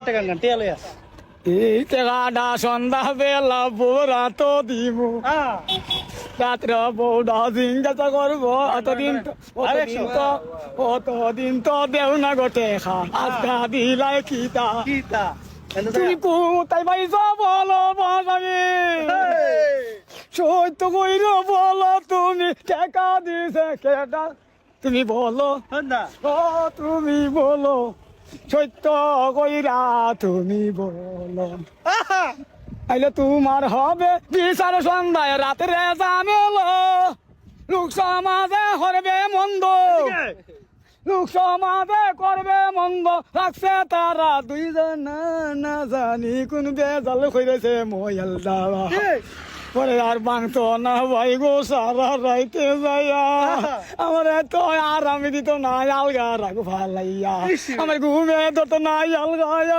টাকা গান টিয়া লইয়া এই টাকাটা সন্ধ্যা বেলা বোরা তো দিব রাত্রে বৌডা জিজ্ঞাসা করবো অতদিন তো দেও না গোটে খা আজকা দিলাই খিতা কিতা তুমি কোথায় পাইছ বলো বাসামি সত্য কইর বলো তুমি টাকা দিছে কেটা তুমি বলো ও তুমি বলো সত্য কইরা তুমি বলো আইলে তোমার হবে বিচার সন্ধ্যায় রাত্রে জামেলো লোক সমাজে করবে মন্দ লোক সমাজে করবে মন্দ রাখছে তারা দুইজন না জানি কোন বেজাল কইরেছে ময়াল দাওয়া পরে আর বাংতো না ভাই গো সারা রাইতে যাইয়া আমার এত আর আমি দিত না আলগা রাগ ভালাইয়া আমার ঘুমে ধরতো না আলগা